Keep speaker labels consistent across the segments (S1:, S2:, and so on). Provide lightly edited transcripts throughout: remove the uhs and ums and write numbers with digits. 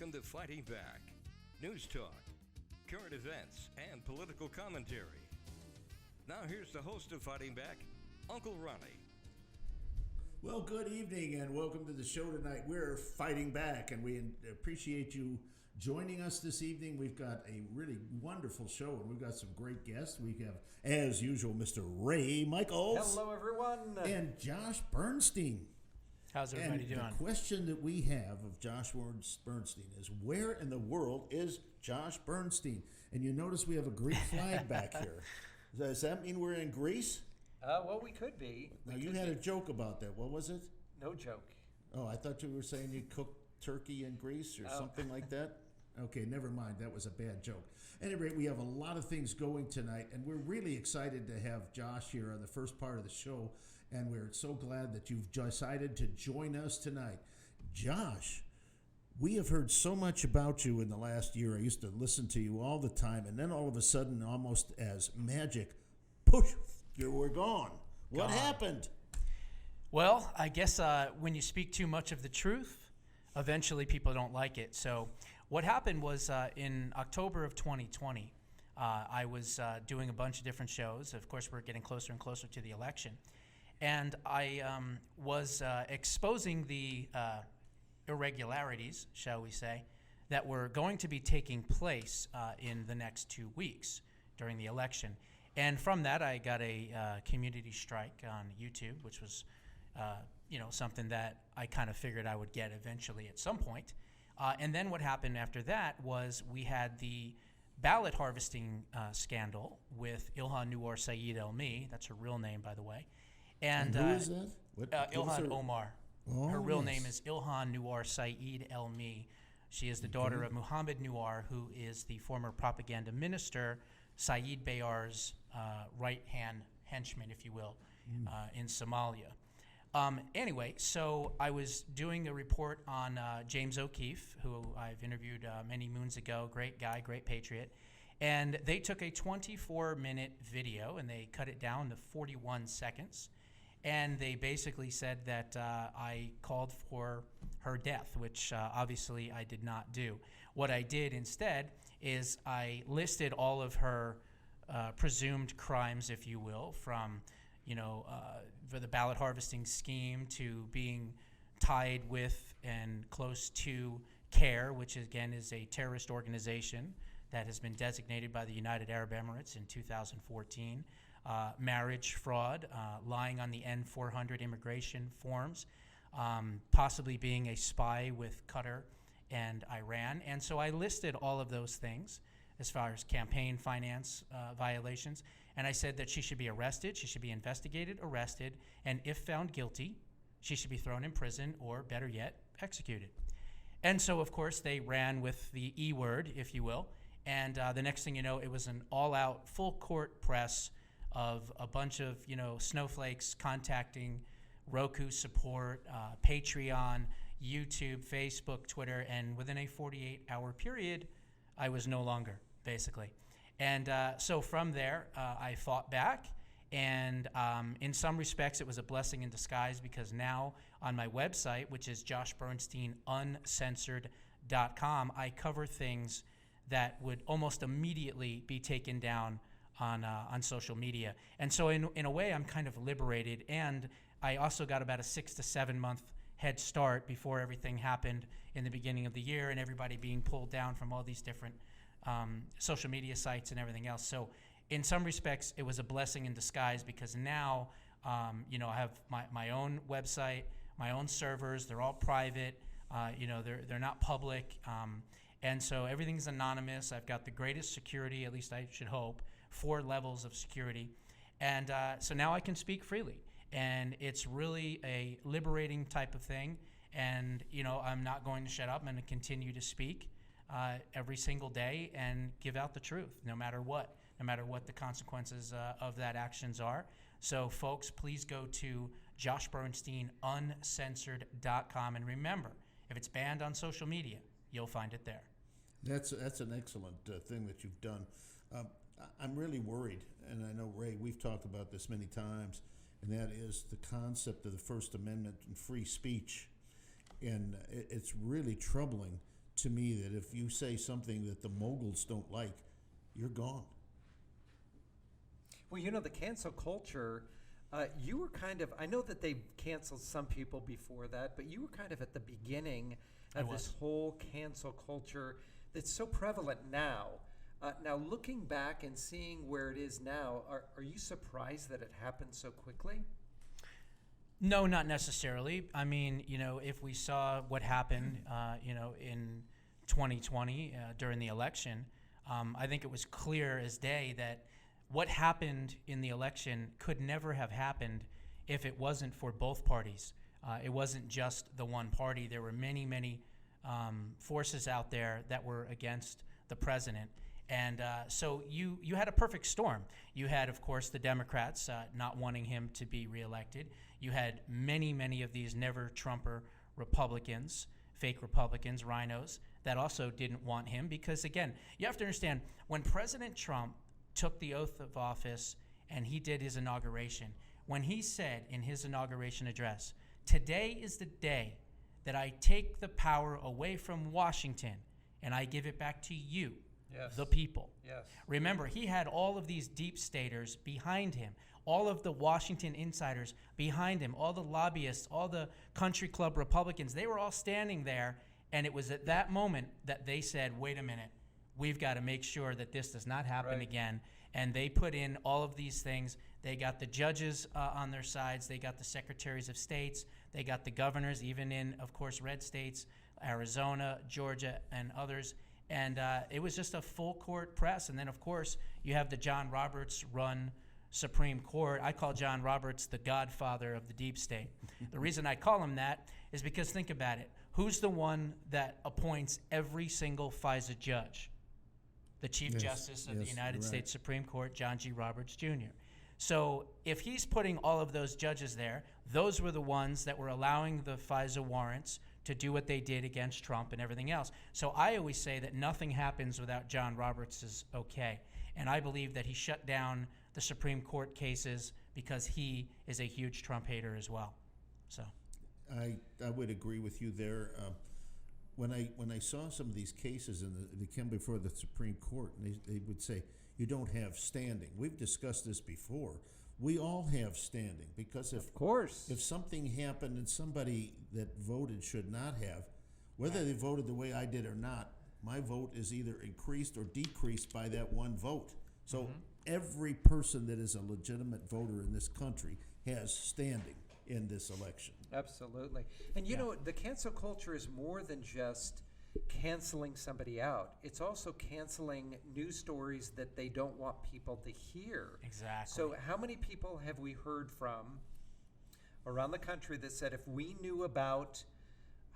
S1: Welcome to Fighting Back. News talk, current events, and political commentary. Now here's the host of Fighting Back, Uncle Ronnie.
S2: Well, good evening and welcome to the show tonight. We're fighting back and we appreciate you joining us this evening. We've got a really wonderful show and we've got some great guests. We have, as usual, Mr. Ray Michaels.
S3: Hello, everyone.
S2: And Josh Bernstein.
S4: How's everybody doing?
S2: The question that we have of Josh Bernstein is, where in the world is Josh Bernstein? And you notice we have a Greek flag back here. Does that mean we're in Greece?
S3: Well, we could be.
S2: Now, you had a joke about that. What was it?
S3: No joke.
S2: Oh, I thought you were saying you cooked turkey in Greece or something like that. Okay, never mind. That was a bad joke. At any rate, we have a lot of things going tonight, and we're really excited to have Josh here on the first part of the show, and we're so glad that you've decided to join us tonight. Josh, we have heard so much about you in the last year. I used to listen to you all the time, and then all of a sudden, almost as magic, poof, you were gone. What happened?
S4: Well, I guess when you speak too much of the truth, eventually people don't like it. So what happened was in October of 2020, I was doing a bunch of different shows. Of course, we're getting closer and closer to the election. And I was exposing the irregularities, shall we say, that were going to be taking place in the next 2 weeks during the election. And from that, I got a community strike on YouTube, which was, something that I kind of figured I would get eventually at some point. And then what happened after that was we had the ballot harvesting scandal with Ilhan Noor Saeed Elmi. That's her real name, by the way. And
S2: who is that?
S4: Ilhan Omar.
S2: Oh,
S4: her real
S2: yes.
S4: name is Ilhan Noor Saeed Elmi. She is the daughter of Mohammed Noor, who is the former propaganda minister, Saeed Bayar's right-hand henchman, if you will, in Somalia. Anyway, so I was doing a report on James O'Keefe, who I've interviewed many moons ago. Great guy, great patriot. And they took a 24-minute video and they cut it down to 41 seconds. And they basically said that I called for her death, which obviously I did not do. What I did instead is I listed all of her presumed crimes, if you will, from for the ballot harvesting scheme to being tied with and close to CARE, which again is a terrorist organization that has been designated by the United Arab Emirates in 2014, marriage fraud, lying on the N-400 immigration forms, possibly being a spy with Qatar and Iran. And so I listed all of those things as far as campaign finance violations. And I said that she should be arrested, she should be investigated, arrested, and if found guilty, she should be thrown in prison or, better yet, executed. And so, of course, they ran with the E word, if you will. And the next thing you know, it was an all-out, full-court press of a bunch of, snowflakes contacting Roku support, Patreon, YouTube, Facebook, Twitter, and within a 48-hour period, I was no longer, basically. And so from there, I fought back. And in some respects, it was a blessing in disguise because now on my website, which is joshbernsteinuncensored.com, I cover things that would almost immediately be taken down on social media. And so in a way, I'm kind of liberated. And I also got about a 6 to 7 month head start before everything happened in the beginning of the year and everybody being pulled down from all these different social media sites and everything else. So in some respects, it was a blessing in disguise because now, I have my own website, my own servers. They're all private. They're not public. And so everything's anonymous. I've got the greatest security, at least I should hope, 4 levels of security. And so now I can speak freely. And it's really a liberating type of thing. And, I'm not going to shut up. I'm going to continue to speak every single day and give out the truth, no matter what the consequences of that actions are. So, folks, please go to joshbernsteinuncensored.com. And remember, if it's banned on social media, you'll find it there.
S2: That's an excellent thing that you've done. I'm really worried, and I know, Ray, we've talked about this many times, and that is the concept of the First Amendment and free speech. And it's really troubling to me that if you say something that the moguls don't like, you're gone.
S3: Well, the cancel culture, you were kind of, I know that they've canceled some people before that, but you were kind of at the beginning of this whole cancel culture that's so prevalent now. Now, looking back and seeing where it is now, are you surprised that it happened so quickly?
S4: No, not necessarily. I mean, if we saw what happened, in 2020 during the election, I think it was clear as day that what happened in the election could never have happened if it wasn't for both parties. It wasn't just the one party. There were many, many forces out there that were against the president. And so you had a perfect storm. You had, of course, the Democrats not wanting him to be reelected. You had many, many of these never-Trumper Republicans, fake Republicans, rhinos, that also didn't want him because, again, you have to understand, when President Trump took the oath of office and he did his inauguration, when he said in his inauguration address, "Today is the day that I take the power away from Washington and I give it back to you,
S3: Yes.
S4: the people."
S3: Yes.
S4: Remember, he had all of these deep staters behind him, all of the Washington insiders behind him, all the lobbyists, all the country club Republicans. They were all standing there, and it was at that moment that they said, wait a minute, we've got to make sure that this does not happen again. And they put in all of these things. They got the judges on their sides. They got the secretaries of states. They got the governors, even in, of course, red states, Arizona, Georgia, and others. And it was just a full court press. And then, of course, you have the John Roberts run Supreme Court. I call John Roberts the godfather of the deep state. The reason I call him that is because, think about it. Who's the one that appoints every single FISA judge? The Chief Justice of the United States Supreme Court, John G. Roberts Jr. So if he's putting all of those judges there, those were the ones that were allowing the FISA warrants to do what they did against Trump and everything else. So I always say that nothing happens without John Roberts' okay. And I believe that he shut down the Supreme Court cases because he is a huge Trump hater as well. So
S2: I would agree with you there. When I saw some of these cases and they came before the Supreme Court, and they would say, you don't have standing. We've discussed this before. We all have standing because if something happened and somebody that voted should not have, whether they voted the way I did or not, my vote is either increased or decreased by that one vote. So every person that is a legitimate voter in this country has standing in this election.
S3: Absolutely. And you know, the cancel culture is more than just canceling somebody out. It's also canceling news stories that they don't want people to hear.
S4: Exactly.
S3: So how many people have we heard from around the country that said if we knew about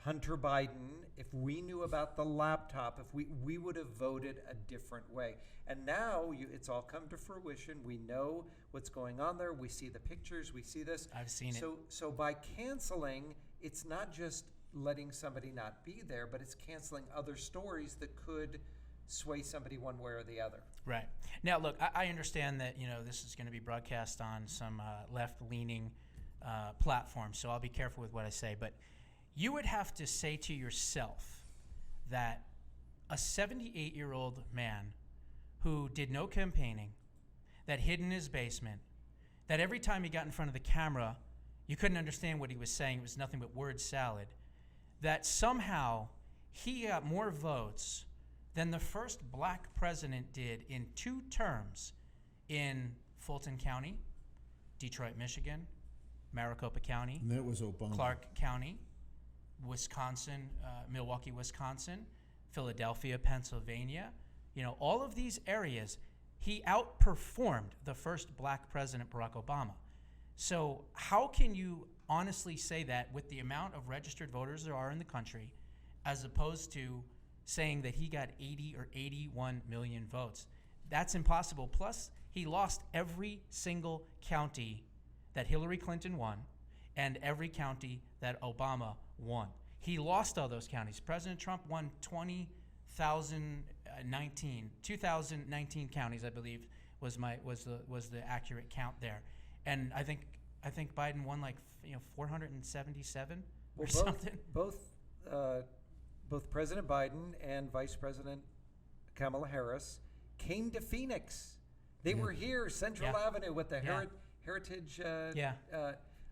S3: Hunter Biden, if we knew about the laptop, if we would have voted a different way. And now it's all come to fruition. We know what's going on there. We see the pictures. We see this.
S4: I've seen it.
S3: So by canceling, it's not just letting somebody not be there, but it's canceling other stories that could sway somebody one way or the other.
S4: Right. Now, look, I understand that, this is going to be broadcast on some left-leaning platforms, so I'll be careful with what I say. But you would have to say to yourself that a 78-year-old man who did no campaigning, that hid in his basement, that every time he got in front of the camera, you couldn't understand what he was saying. It was nothing but word salad. That somehow he got more votes than the first black president did in 2 terms in Fulton County, Detroit, Michigan, Maricopa County,
S2: And that was Obama.
S4: Clark County, Wisconsin, Milwaukee, Wisconsin, Philadelphia, Pennsylvania. All of these areas, he outperformed the first black president, Barack Obama. So how can you honestly say that with the amount of registered voters there are in the country, as opposed to saying that he got 80 or 81 million votes? That's impossible. Plus, he lost every single county that Hillary Clinton won and every county that Obama won. He lost all those counties. President Trump won 2019 counties, I believe, was the accurate count there. And I think Biden won 477 or something.
S3: Both both President Biden and Vice President Kamala Harris came to Phoenix. They were here, Central
S4: Yeah.
S3: Avenue, with the
S4: Yeah.
S3: Heritage.
S4: Yeah.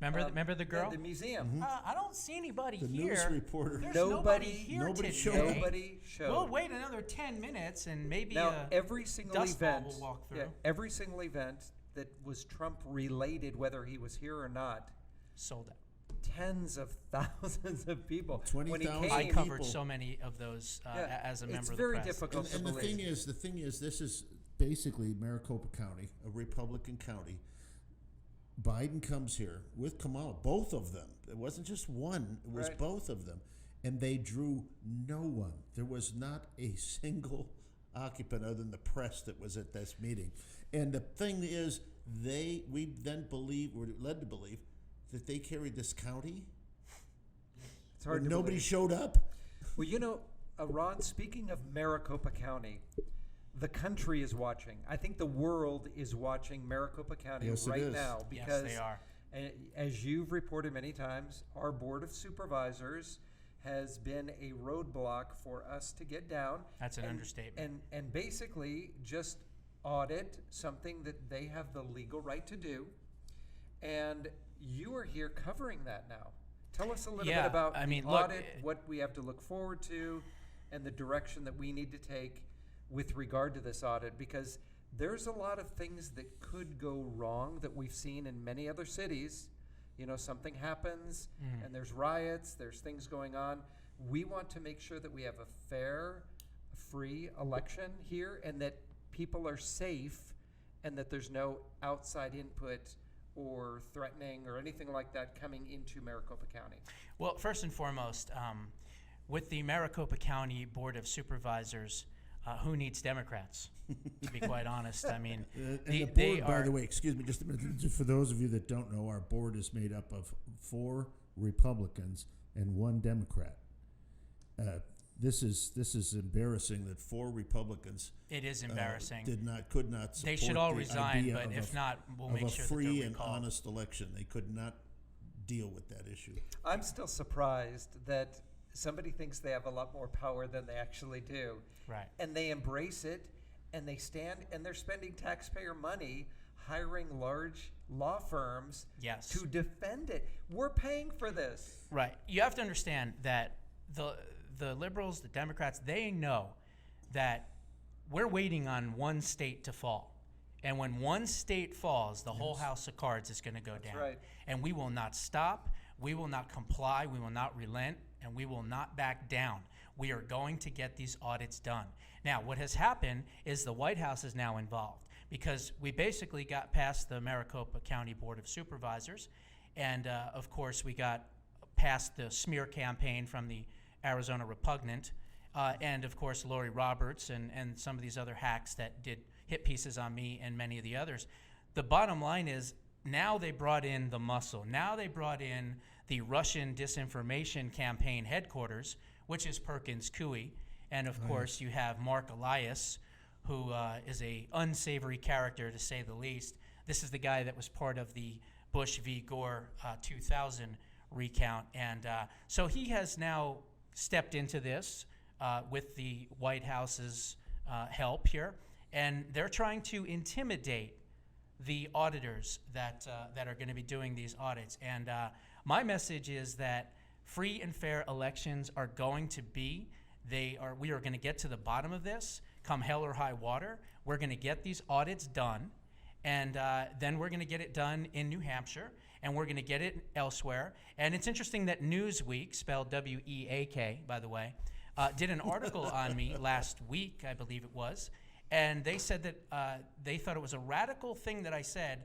S4: Remember the girl?
S3: The museum.
S4: I don't see anybody
S2: The
S4: here.
S2: news reporter.
S4: There's
S3: Nobody-
S4: here
S2: nobody
S4: today.
S2: showed up.
S3: Nobody showed.
S4: We'll wait another 10 minutes and maybe
S3: Now, every single
S4: dust ball
S3: event,
S4: will walk through.
S3: every single event that was Trump related, whether he was here or not,
S4: sold out.
S3: tens of thousands of people.
S2: 20,000
S3: When he
S4: I
S3: came,
S4: covered
S2: people.
S4: so many of those as a member
S3: it's
S4: of the
S3: very
S4: press.
S3: difficult to
S2: And the
S3: believe.
S2: thing is, this is basically Maricopa County, a Republican county. Biden comes here with Kamala, both of them. It wasn't just one; it was
S3: Right.
S2: both of them, and they drew no one. There was not a single occupant other than the press that was at this meeting. And the thing is, we then were led to believe that they carried this county.
S3: It's hard
S2: when
S3: to
S2: nobody
S3: believe.
S2: showed up.
S3: Well, Ron, speaking of Maricopa County, the country is watching. I think the world is watching Maricopa County
S2: Yes, it
S3: right
S2: is.
S3: now
S4: Yes,
S3: because,
S4: they are.
S3: as you've reported many times, our Board of Supervisors has been a roadblock for us to get down.
S4: That's an understatement.
S3: And basically just audit something that they have the legal right to do. And you are here covering that now. Tell us a little bit about the
S4: look,
S3: audit, what we have to look forward to, and the direction that we need to take with regard to this audit, because there's a lot of things that could go wrong that we've seen in many other cities. Something happens and there's riots, there's things going on. We want to make sure that we have a fair, free election here and that people are safe and that there's no outside input or threatening or anything like that coming into Maricopa County.
S4: Well, first and foremost, with the Maricopa County Board of Supervisors, who needs Democrats? To be quite honest, I mean,
S2: And
S4: they
S2: the board, by
S4: are.
S2: the way, excuse me, just a minute. Just for those of you that don't know, our board is made up of 4 Republicans and 1 Democrat. This is embarrassing that 4 Republicans
S4: It is embarrassing.
S2: could not support
S4: They should all
S2: the
S4: resign,
S2: idea
S4: but
S2: of
S4: if
S2: a,
S4: not, we'll
S2: of
S4: make
S2: a
S4: sure
S2: free
S4: that they're
S2: and
S4: recalled.
S2: honest election. They could not deal with that issue.
S3: I'm still surprised that somebody thinks they have a lot more power than they actually do.
S4: Right.
S3: And they embrace it, and they stand, and they're spending taxpayer money hiring large law firms
S4: Yes.
S3: to defend it. We're paying for this.
S4: Right. You have to understand that the liberals, the Democrats, they know that we're waiting on one state to fall. And when one state falls, the whole house of cards is going to go down.
S3: right.
S4: And we will not stop. We will not comply. We will not relent. And we will not back down. We are going to get these audits done. Now, what has happened is the White House is now involved because we basically got past the Maricopa County Board of Supervisors. And, of course, we got past the smear campaign from the Arizona Repugnant. And, of course, Lori Roberts and some of these other hacks that did hit pieces on me and many of the others. The bottom line is now they brought in the muscle. Now they brought in the Russian disinformation campaign headquarters, which is Perkins Coie. And, of course, you have Mark Elias, who is a unsavory character, to say the least. This is the guy that was part of the Bush v. Gore 2000 recount. And so he has now stepped into this with the White House's help here. And they're trying to intimidate the auditors that are going to be doing these audits. And my message is that free and fair elections are going to be. We are going to get to the bottom of this, come hell or high water. We're going to get these audits done, and then we're going to get it done in New Hampshire, and we're going to get it elsewhere. And it's interesting that Newsweek, spelled W-E-A-K, by the way, did an article on me last week, I believe it was, and they said that they thought it was a radical thing that I said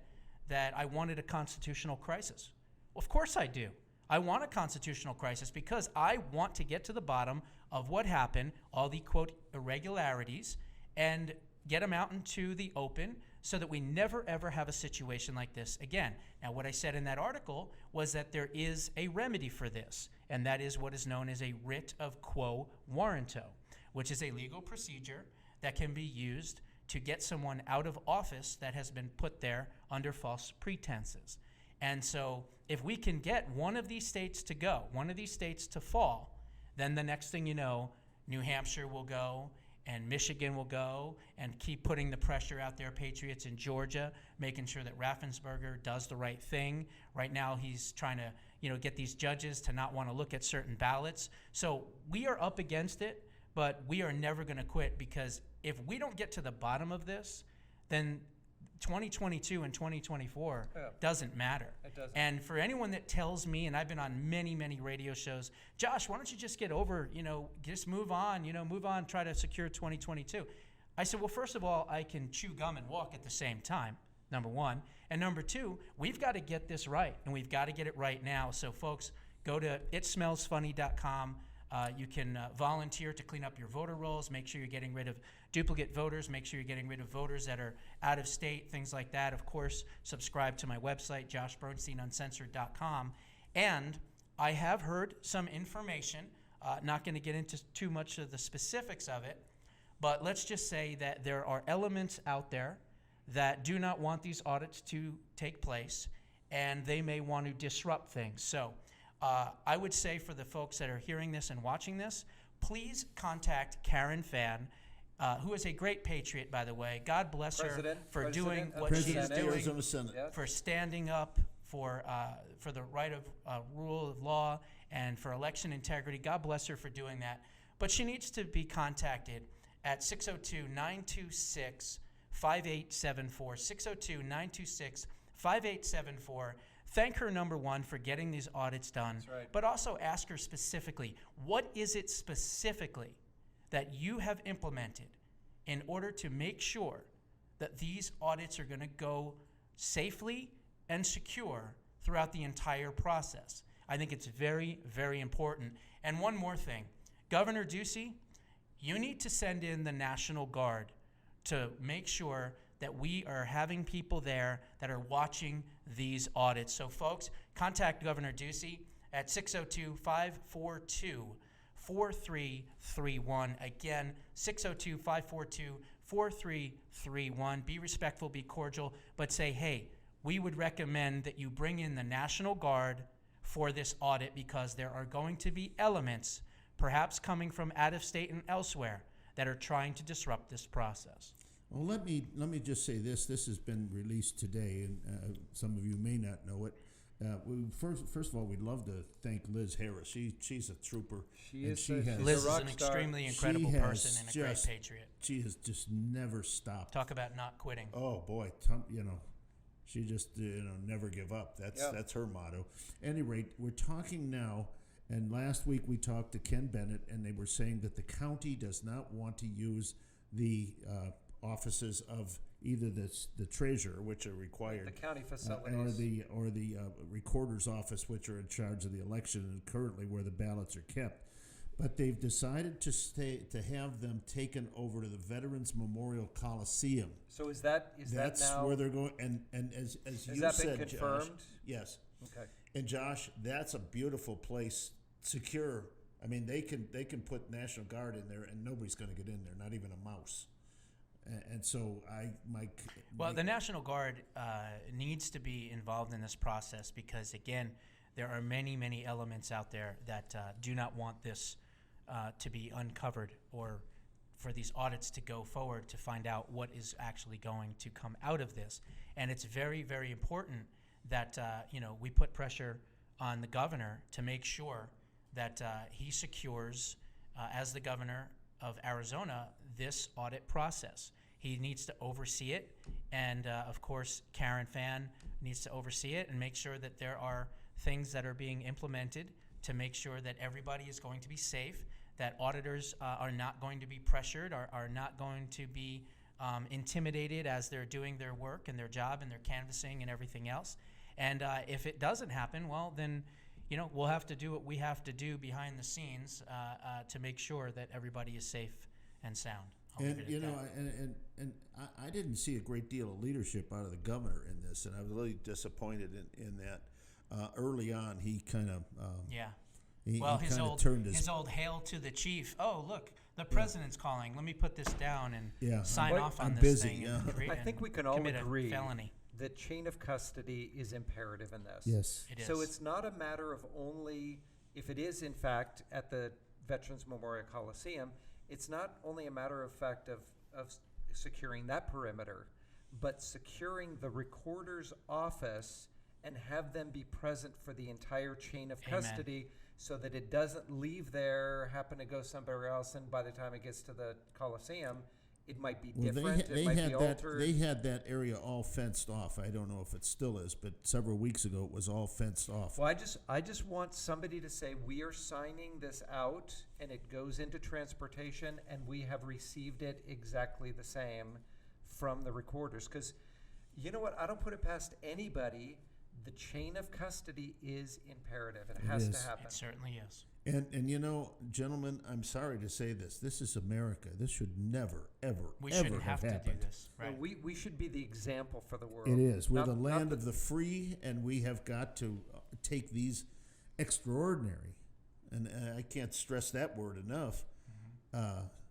S4: that I wanted a constitutional crisis. Well, of course I do. I want a constitutional crisis because I want to get to the bottom of what happened, all the, quote, irregularities, and get them out into the open so that we never, ever have a situation like this again. Now, what I said in that article was that there is a remedy for this, and that is what is known as a writ of quo warranto, which is a legal procedure that can be used to get someone out of office that has been put there under false pretenses. And so if we can get one of these states to go, one of these states to fall, then the next thing you know, New Hampshire will go and Michigan will go and keep putting the pressure out there. Patriots in Georgia, making sure that Raffensperger does the right thing. Right now, he's trying to, get these judges to not want to look at certain ballots. So we are up against it, but we are never going to quit, because if we don't get to the bottom of this, then 2022 and 2024 doesn't matter.
S3: It doesn't.
S4: And for anyone that tells me, and I've been on many, many radio shows, Josh, why don't you just get over, just move on, try to secure 2022. I said, well, first of all, I can chew gum and walk at the same time, number one. And number two, we've got to get this right, and we've got to get it right now. So folks, go to itsmellsfunny.com. You can volunteer to clean up your voter rolls, make sure you're getting rid of duplicate voters, make sure you're getting rid of voters that are out of state, things like that. Of course, subscribe to my website, joshbernsteinuncensored.com. And I have heard some information, not going to get into too much of the specifics of it, but let's just say that there are elements out there that do not want these audits to take place, and they may want to disrupt things. So I would say for the folks that are hearing this and watching this, please contact Karen Fan, who is a great patriot, by the way. God bless her for doing what she is doing, for standing up for the right of rule of law and for election integrity. God bless her for doing that. But she needs to be contacted at 602-926-5874, 602-926-5874. Thank her, number one, for getting these audits done.
S3: That's right.
S4: But also ask her specifically, what is it specifically that you have implemented in order to make sure that these audits are going to go safely and secure throughout the entire process? I think it's very, very important. And one more thing, Governor Ducey, you need to send in the National Guard to make sure that we are having people there that are watching these audits. So folks, contact Governor Ducey at 602-542-4331. Again, 602-542-4331. Be respectful, be cordial, but say, hey, we would recommend that you bring in the National Guard for this audit, because there are going to be elements, perhaps coming from out of state and elsewhere, that are trying to disrupt this process.
S2: Well, let me just say this. This has been released today, and some of you may not know it. First of all, we'd love to thank Liz Harris. She's a trooper.
S3: Liz
S4: is an extremely incredible person and a great patriot.
S2: She has just never stopped.
S4: Talk about not quitting.
S2: Oh boy, she just never give up. That's her motto. At any rate, we're talking now. And last week we talked to Ken Bennett, and they were saying that the county does not want to use the offices of either the treasurer, which are required,
S3: the county facilities,
S2: or the recorder's office, which are in charge of the election and currently where the ballots are kept. But they've decided to have them taken over to the Veterans Memorial Coliseum.
S3: So that's
S2: now where they're going? And as you
S3: that
S2: said,
S3: been confirmed?
S2: Josh, yes.
S3: Okay.
S2: And Josh, that's a beautiful place, secure. I mean, they can put National Guard in there, and nobody's going to get in there, not even a mouse. And so
S4: the National Guard needs to be involved in this process, because again, there are many, many elements out there that do not want this to be uncovered, or for these audits to go forward to find out what is actually going to come out of this. And it's very, very important that we put pressure on the governor to make sure that he secures, as the governor of Arizona, this audit process. He needs to oversee it, and of course, Karen Fan needs to oversee it and make sure that there are things that are being implemented to make sure that everybody is going to be safe, that auditors are not going to be pressured, are not going to be intimidated as they're doing their work and their job and their canvassing and everything else. And if it doesn't happen, well, then we'll have to do what we have to do behind the scenes to make sure that everybody is safe and sound.
S2: And I didn't see a great deal of leadership out of the governor in this, and I was really disappointed in that. Early on, he kind of
S4: his old hail to the chief. Oh, look, the president's calling. Let me put this down and sign off on this thing.
S3: I think we can all agree
S4: felony.
S3: that chain of custody is imperative in this.
S2: Yes,
S4: it is.
S3: So it's not a matter of only if it is in fact at the Veterans Memorial Coliseum, it's not only a matter of fact of securing that perimeter, but securing the recorder's office and have them be present for the entire chain of
S4: Amen.
S3: custody so that it doesn't leave there, happen to go somewhere else, and by the time it gets to the Coliseum, it might be different, it might be altered.
S2: They had that area all fenced off. I don't know if it still is, but several weeks ago it was all fenced off.
S3: Well, I just want somebody to say, we are signing this out, and it goes into transportation, and we have received it exactly the same from the recorders. Because, you know what, I don't put it past anybody. The chain of custody is imperative. It has to happen.
S4: It certainly is.
S2: And you know, gentlemen, I'm sorry to say this. This is America. This should never, ever,
S4: We
S2: ever
S4: shouldn't have to
S2: happened.
S4: do this. Right.
S3: No, we should be the example for the world.
S2: It is. We're
S3: Not-
S2: the
S3: not
S2: land
S3: the-
S2: of the free, and we have got to take these extraordinary, and I can't stress that word enough,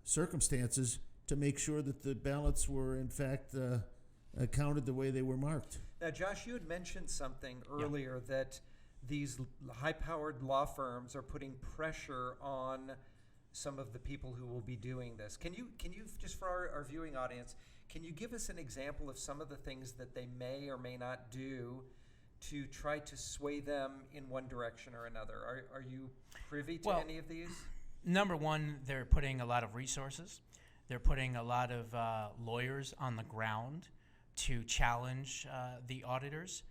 S2: circumstances to make sure that the ballots were, in fact, counted the way they were marked.
S3: Now, Josh, you had mentioned something earlier that these high-powered law firms are putting pressure on some of the people who will be doing this. Can you just for our viewing audience, can you give us an example of some of the things that they may or may not do to try to sway them in one direction or another? Are you privy to any of these?
S4: Number one, they're putting a lot of resources. They're putting a lot of lawyers on the ground to challenge the auditors.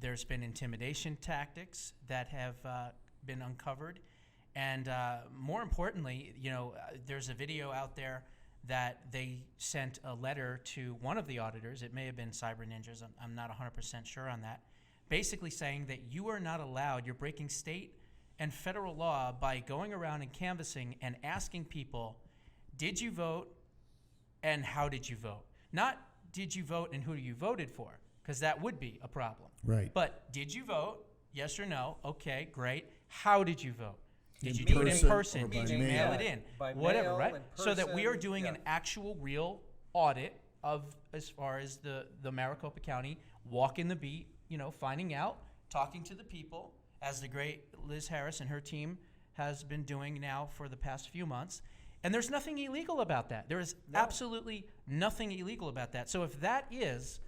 S4: There's been intimidation tactics that have been uncovered. And more importantly, there's a video out there that they sent a letter to one of the auditors. It may have been Cyber Ninjas. I'm not 100% sure on that. Basically saying that you are not allowed, you're breaking state and federal law by going around and canvassing and asking people, did you vote and how did you vote? Not did you vote and who you voted for, because that would be a problem.
S2: Right.
S4: But did you vote? Yes or no? Okay, great. How did you vote? Did you
S2: In
S4: do it in
S2: person
S4: person?
S2: or by
S4: Did you
S2: mail?
S4: mail it in?
S3: By
S4: Whatever,
S3: mail,
S4: right?
S3: in
S4: So that we are
S3: person,
S4: doing
S3: yeah.
S4: an actual real audit of as far as the Maricopa County, walking the beat, finding out, talking to the people, as the great Liz Harris and her team has been doing now for the past few months. And there's nothing illegal about that. There is absolutely nothing illegal about that. So if that is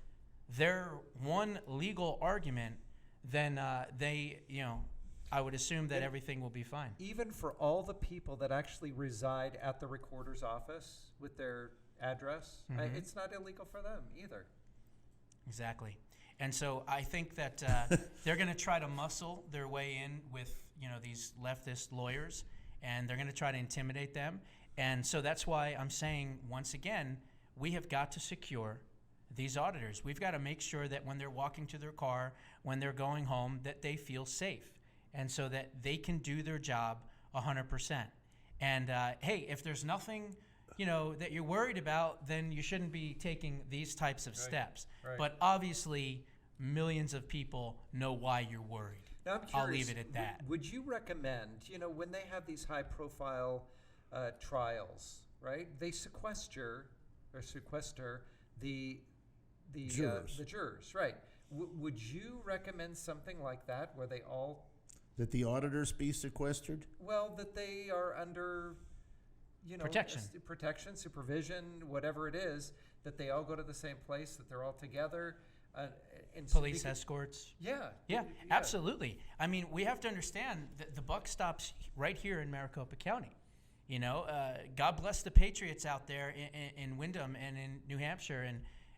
S4: their one legal argument, then I would assume that everything will be fine.
S3: Even for all the people that actually reside at the recorder's office with their address, it's not illegal for them either.
S4: Exactly. And so I think that they're going to try to muscle their way in with, these leftist lawyers, and they're going to try to intimidate them. And so that's why I'm saying, once again, we have got to secure these auditors. We've got to make sure that when they're walking to their car, when they're going home, that they feel safe, and so that they can do their job 100%. And hey, if there's nothing that you're worried about, then you shouldn't be taking these types of steps.
S3: Right.
S4: But obviously, millions of people know why you're worried.
S3: Now, I'm curious,
S4: I'll leave it at that.
S3: Would you recommend, when they have these high-profile trials, right? They sequester the jurors, right? Would you recommend something like that, where they all
S2: That the auditors be sequestered?
S3: that they are under, protection, supervision, whatever it is, that they all go to the same place, that they're all together, and
S4: Police escorts.
S3: Yeah,
S4: Absolutely. I mean, we have to understand that the buck stops right here in Maricopa County. God bless the patriots out there in Windham and in New Hampshire,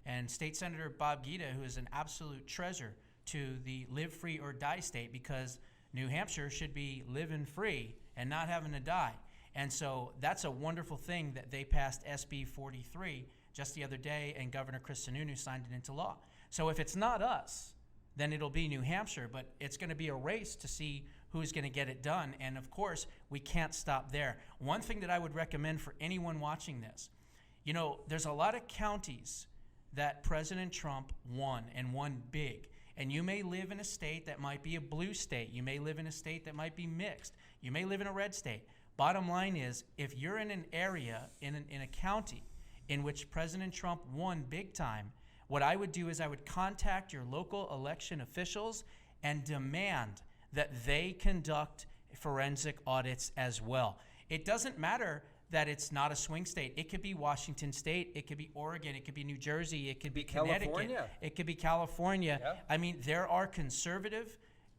S4: and State Senator Bob Guida, who is an absolute treasure to the live free or die state, because New Hampshire should be living free and not having to die. And so that's a wonderful thing that they passed SB 43 just the other day, and Governor Chris Sununu signed it into law. So if it's not us, then it'll be New Hampshire, but it's going to be a race to see who's going to get it done. And of course, we can't stop there. One thing that I would recommend for anyone watching this, there's a lot of counties that President Trump won, and won big. And you may live in a state that might be a blue state. You may live in a state that might be mixed. You may live in a red state. Bottom line is, if you're in an area, in a county in which President Trump won big time, what I would do is I would contact your local election officials and demand that they conduct forensic audits as well. It doesn't matter that it's not a swing state. It could be Washington State, it could be Oregon, it could be New Jersey, it could be Connecticut,
S3: California.
S4: it could be California.
S3: Yeah.
S4: I mean, there are conservative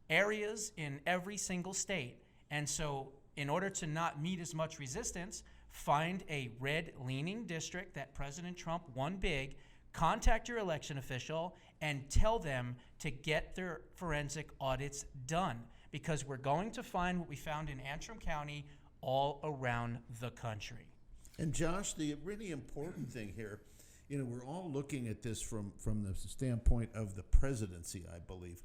S4: areas in every single state. And so in order to not meet as much resistance, find a red-leaning district that President Trump won big, contact your election official, and tell them to get their forensic audits done, because we're going to find what we found in Antrim County all around the country.
S2: And Josh, the really important thing here, we're all looking at this from the standpoint of the presidency, I believe.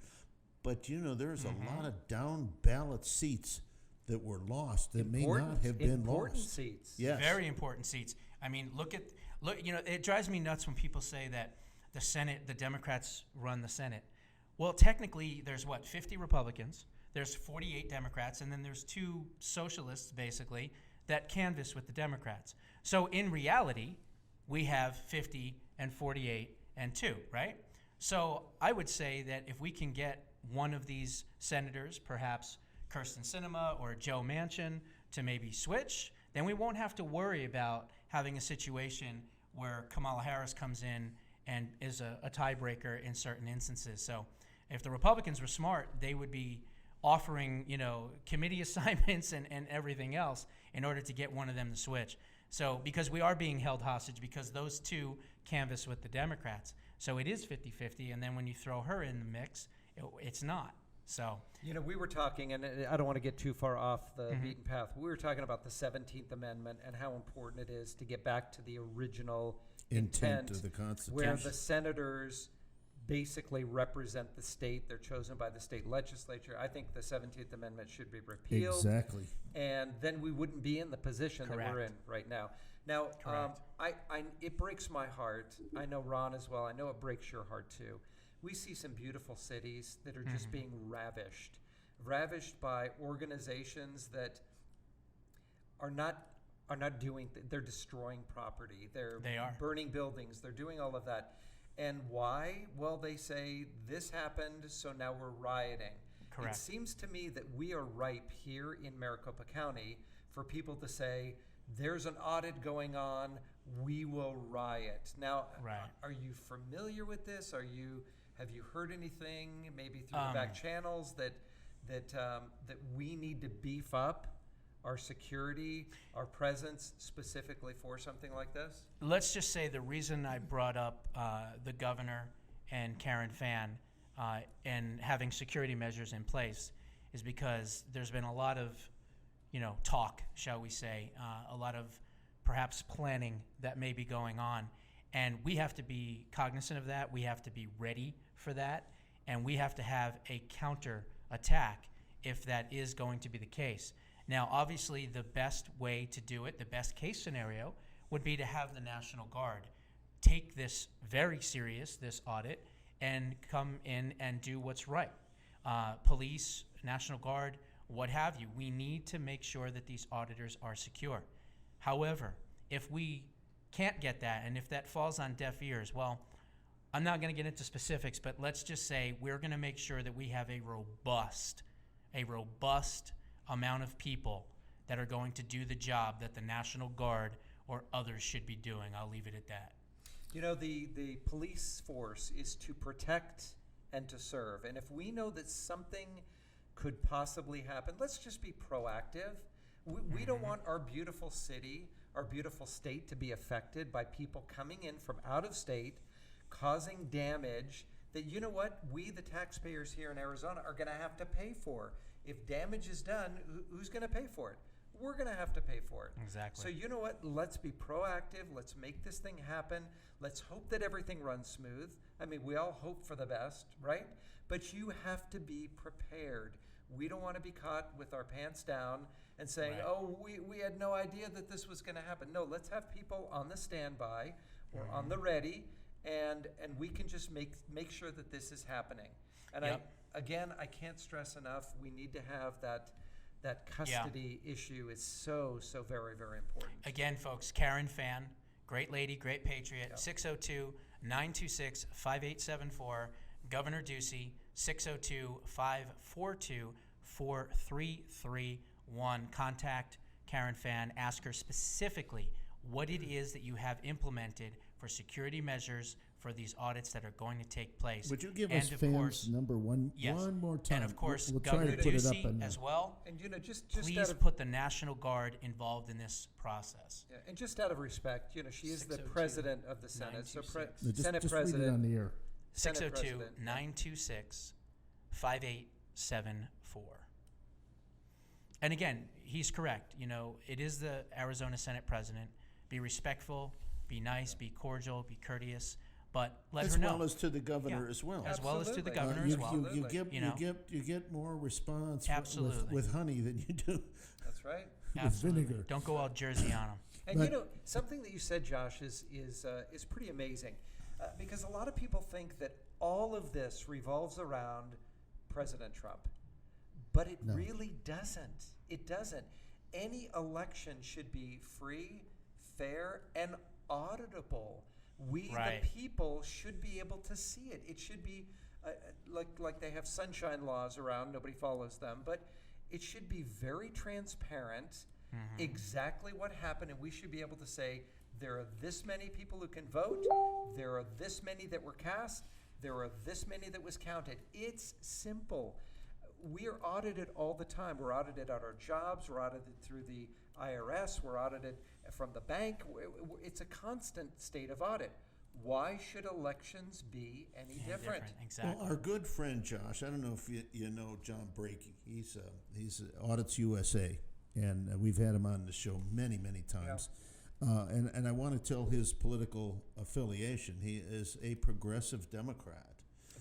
S2: But, there's a lot of down ballot seats that were lost that may not have been
S3: important
S2: lost.
S3: seats.
S2: Yes.
S4: Very important seats. I mean, look, it drives me nuts when people say that the Senate, the Democrats run the Senate. Well, technically, there's 50 Republicans, there's 48 Democrats, and then there's 2 socialists, basically, that canvass with the Democrats. So in reality, we have 50 and 48 and 2, right? So I would say that if we can get one of these senators, perhaps Kirsten Sinema or Joe Manchin, to maybe switch, then we won't have to worry about having a situation where Kamala Harris comes in and is a tiebreaker in certain instances. So if the Republicans were smart, they would be offering, committee assignments and everything else in order to get one of them to switch. So because we are being held hostage because those 2 canvass with the Democrats. So it is 50-50, and then when you throw her in the mix, it's not. So
S3: we were talking, and I don't want to get too far off the beaten path. We were talking about the 17th Amendment and how important it is to get back to the original intent
S2: of the Constitution,
S3: where the senators basically represent the state. They're chosen by the state legislature. I think the 17th Amendment should be repealed.
S2: Exactly.
S3: And then we wouldn't be in the position that we're in right now. Now, it breaks my heart. I know Ron as well. I know it breaks your heart too. We see some beautiful cities that are just being ravished by organizations that are not doing. They're destroying property. They are burning buildings. They're doing all of that. And why? Well, they say this happened, so now we're rioting.
S4: Correct.
S3: It seems to me that we are ripe here in Maricopa County for people to say, there's an audit going on, we will riot. Now, are you familiar with this? Have you heard anything, maybe through the back channels, that we need to beef up our security, our presence, specifically for something like this?
S4: Let's just say the reason I brought up the governor and Karen Fann and having security measures in place is because there's been a lot of, talk, shall we say, a lot of perhaps planning that may be going on. And we have to be cognizant of that. We have to be ready for that. And we have to have a counter attack if that is going to be the case. Now, obviously, the best way to do it, the best case scenario, would be to have the National Guard take this very serious, this audit, and come in and do what's right. Police, National Guard, what have you. We need to make sure that these auditors are secure. However, if we can't get that, and if that falls on deaf ears, well, I'm not going to get into specifics, but let's just say we're going to make sure that we have a robust amount of people that are going to do the job that the National Guard or others should be doing. I'll leave it at that.
S3: The police force is to protect and to serve. And if we know that something could possibly happen, let's just be proactive. We don't want our beautiful city, our beautiful state to be affected by people coming in from out of state, causing damage that, we, the taxpayers here in Arizona, are going to have to pay for. If damage is done, who's going to pay for it? We're going to have to pay for it.
S4: Exactly.
S3: So you know what? Let's be proactive. Let's make this thing happen. Let's hope that everything runs smooth. I mean, we all hope for the best, right? But you have to be prepared. We don't want to be caught with our pants down and saying, we had no idea that this was going to happen. No, let's have people on the standby or on the ready, and we can just make sure that this is happening. And I can't stress enough, we need to have that custody issue is so very, very important.
S4: Again, folks, Karen Fann, great lady, great patriot, 602-926-5874. Governor Ducey, 602-542-4643. 4331. Contact Karen Fan. Ask her specifically what it is that you have implemented for security measures for these audits that are going to take place.
S2: Would you give
S4: And
S2: us
S4: of
S2: Fan's
S4: course,
S2: number one more time?
S4: And of course,
S2: we'll try
S4: Governor
S2: to put it up
S4: Ducey
S2: on
S4: as well.
S3: And just
S4: Please
S3: out of,
S4: put the National Guard involved in this process.
S3: yeah, and just out of respect, she is the
S4: 602
S3: president of the Senate. So
S4: 926.
S2: No,
S3: Senate
S2: just read it
S3: President.
S2: on the air.
S3: Senate
S4: 602
S3: President.
S4: 926 5874. And again, he's correct. It is the Arizona Senate President. Be respectful, be nice, be cordial, be courteous, but let
S2: As
S4: her know.
S2: well as to the governor
S4: Yeah.
S2: as well.
S4: As well as to the
S3: Absolutely.
S4: governor
S2: you,
S4: as well.
S2: you,
S3: Absolutely.
S2: you get more response
S4: Absolutely.
S2: with honey than you do
S3: That's right.
S2: with
S4: Absolutely.
S2: vinegar.
S4: Don't go all Jersey on them.
S3: And
S2: But-
S3: something that you said, Josh, is pretty amazing, because a lot of people think that all of this revolves around President Trump, but it
S2: No.
S3: really doesn't. It doesn't. Any election should be free, fair, and auditable. We,
S4: Right.
S3: the people, should be able to see it. It should be like they have sunshine laws around. Nobody follows them, but it should be very transparent. Exactly what happened, and we should be able to say there are this many people who can vote, there are this many that were cast, there are this many that was counted. It's simple. We are audited all the time. We're audited at our jobs, we're audited through the IRS, we're audited from the bank. It's a constant state of audit. Why should elections be any different?
S4: Exactly.
S2: Well, our good friend Josh, I don't know if you know John Brakey. He's Audits USA, and we've had him on the show many times. And I want to tell his political affiliation. He is a progressive Democrat.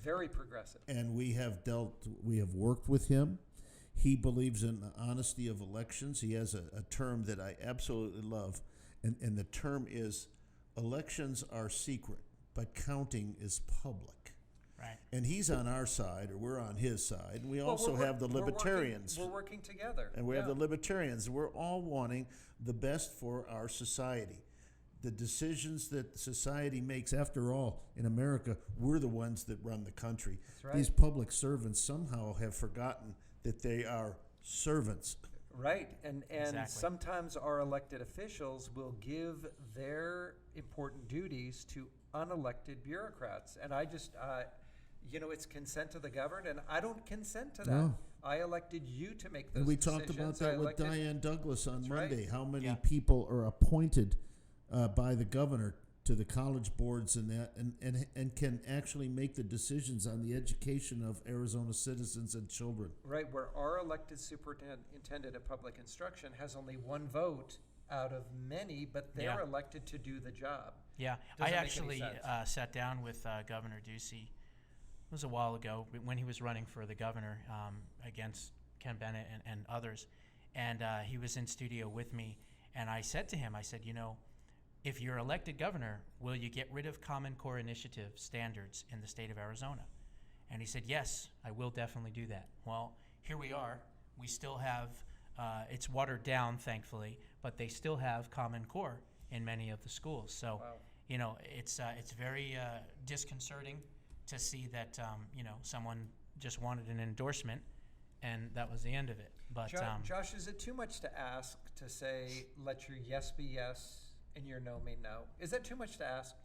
S3: Very progressive.
S2: And we have worked with him. He believes in the honesty of elections. He has a term that I absolutely love, and the term is, elections are secret, but counting is public.
S4: Right.
S2: And he's on our side, or we're on his side. And we
S3: Well,
S2: also
S3: we're
S2: have the libertarians.
S3: We're working together.
S2: And we have
S3: Yeah.
S2: the libertarians. We're all wanting the best for our society. The decisions that society makes, after all, in America, we're the ones that run the country.
S3: That's right.
S2: These public servants somehow have forgotten that they are servants.
S3: Right, and
S4: Exactly.
S3: sometimes our elected officials will give their important duties to unelected bureaucrats, and I just, it's consent to the governed, and I don't consent to that.
S2: No.
S3: I elected you to make those
S2: And we
S3: decisions.
S2: talked about
S3: I
S2: that with
S3: elected-
S2: Diane Douglas on
S3: That's right.
S2: Monday, how many
S4: Yeah.
S2: people are appointed by the governor to the college boards and that, and can actually make the decisions on the education of Arizona citizens and children.
S3: Right, where our elected superintendent of public instruction has only one vote out of many, but they're
S4: Yeah.
S3: elected to do the job.
S4: Yeah,
S3: Doesn't
S4: I
S3: make any
S4: actually
S3: sense.
S4: sat down with Governor Ducey. It was a while ago when he was running for the governor against Ken Bennett and others, and he was in studio with me. And I said to him, I said, if you're elected governor, will you get rid of Common Core Initiative standards in the state of Arizona? And he said, yes, I will definitely do that. Well, here we are. We still have, it's watered down, thankfully, but they still have Common Core in many of the schools. So,
S3: Wow.
S4: it's very disconcerting to see that, someone just wanted an endorsement, and that was the end of it. But
S3: Josh, is it too much to ask to say, let your yes be yes and your no mean no? Is that too much to ask?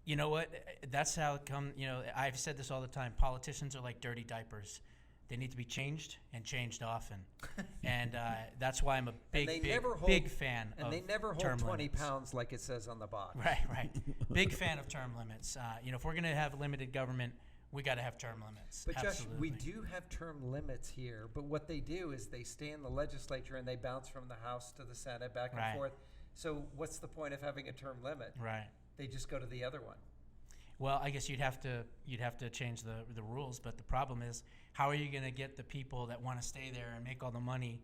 S4: you know what? That's how it come. I've said this all the time. Politicians are like dirty diapers. They need to be changed and changed often. And that's why I'm a big fan of
S3: And they never hold
S4: term
S3: 20
S4: limits.
S3: pounds like it says on the box.
S4: Right. Big fan of term limits. If we're going to have limited government, we got to have term limits.
S3: But Josh,
S4: Absolutely.
S3: we do have term limits here. But what they do is they stay in the legislature and they bounce from the House to the Senate back and
S4: Right.
S3: forth. So what's the point of having a term limit?
S4: Right.
S3: They just go to the other one.
S4: Well, I guess you'd have to change the rules, but the problem is, how are you going to get the people that want to stay there and make all the money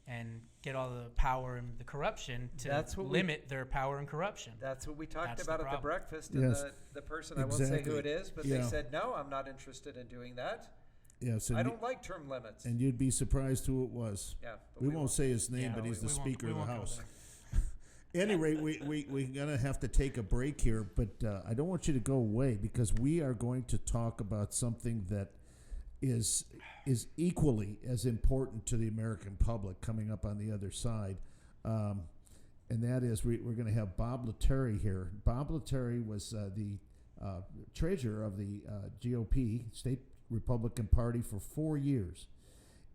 S4: and get all the power and the corruption to limit their power and corruption?
S3: That's what we talked
S4: That's
S3: about
S4: the
S3: at the
S4: problem.
S3: breakfast.
S2: Yes.
S3: And the person, I won't say who
S2: Exactly.
S3: it is, but
S2: Yeah.
S3: they said, no, I'm not interested in doing that.
S2: Yes,
S3: I don't like term limits.
S2: and you'd be surprised who it was.
S3: Yeah, but
S2: We won't say his name,
S4: Yeah,
S2: but he's the
S4: we won't-
S2: Speaker
S4: we
S2: of the
S4: won't go
S2: House.
S4: there.
S2: Any rate, we're going to have to take a break here, but I don't want you to go away because we are going to talk about something that is equally as important to the American public coming up on the other side. And that is we're going to have Bob Lettieri here. Bob Lettieri was the treasurer of the GOP, State Republican Party, for 4 years.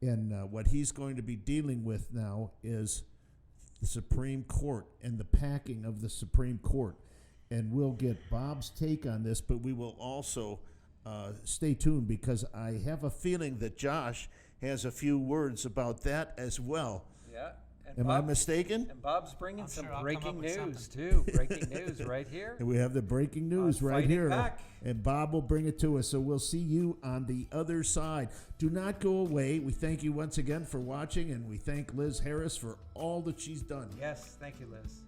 S2: And what he's going to be dealing with now is the Supreme Court and the packing of the Supreme Court. And we'll get Bob's take on this, but we will also stay tuned, because I have a feeling that Josh has a few words about that as well.
S3: Yeah.
S2: Am I mistaken?
S3: And Bob's bringing some
S4: sure I'll
S3: breaking
S4: come up with
S3: news,
S4: something.
S3: too. Breaking news right here.
S2: And we have the breaking news right
S3: Fighting
S2: here.
S3: Back.
S2: And Bob will bring it to us. So we'll see you on the other side. Do not go away. We thank you once again for watching, and we thank Liz Harris for all that she's done.
S3: Yes, thank you, Liz.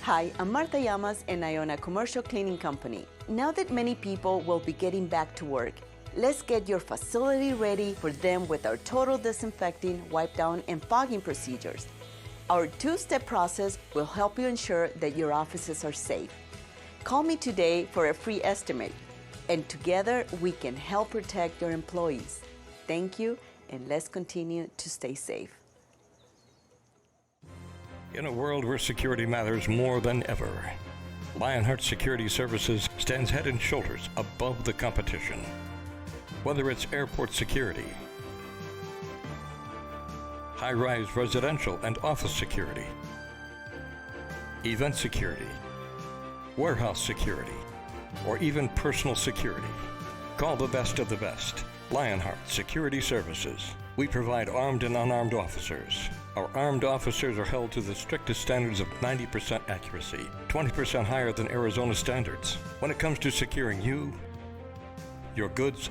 S5: Hi, I'm Marta Llamas and I own a commercial cleaning company. Now that many people will be getting back to work, let's get your facility ready for them with our total disinfecting, wipe down, and fogging procedures. Our two-step process will help you ensure that your offices are safe. Call me today for a free estimate, and together we can help protect your employees. Thank you, and let's continue to stay safe.
S1: In a world where security matters more than ever, Lionheart Security Services stands head and shoulders above the competition. Whether it's airport security, high-rise residential and office security, event security, warehouse security, or even personal security, call the best of the best. Lionheart Security Services. We provide armed and unarmed officers. Our armed officers are held to the strictest standards of 90% accuracy, 20% higher than Arizona standards. When it comes to securing you, your goods,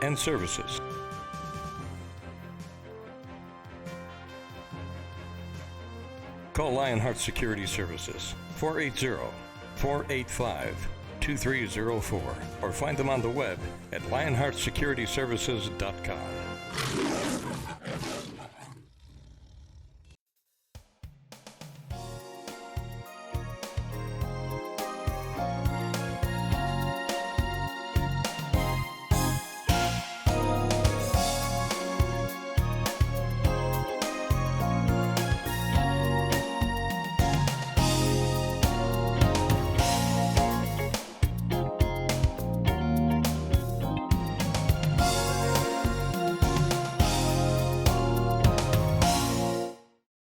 S1: and services. Call Lionheart Security Services, 480-485-2304, or find them on the web at lionheartsecurityservices.com.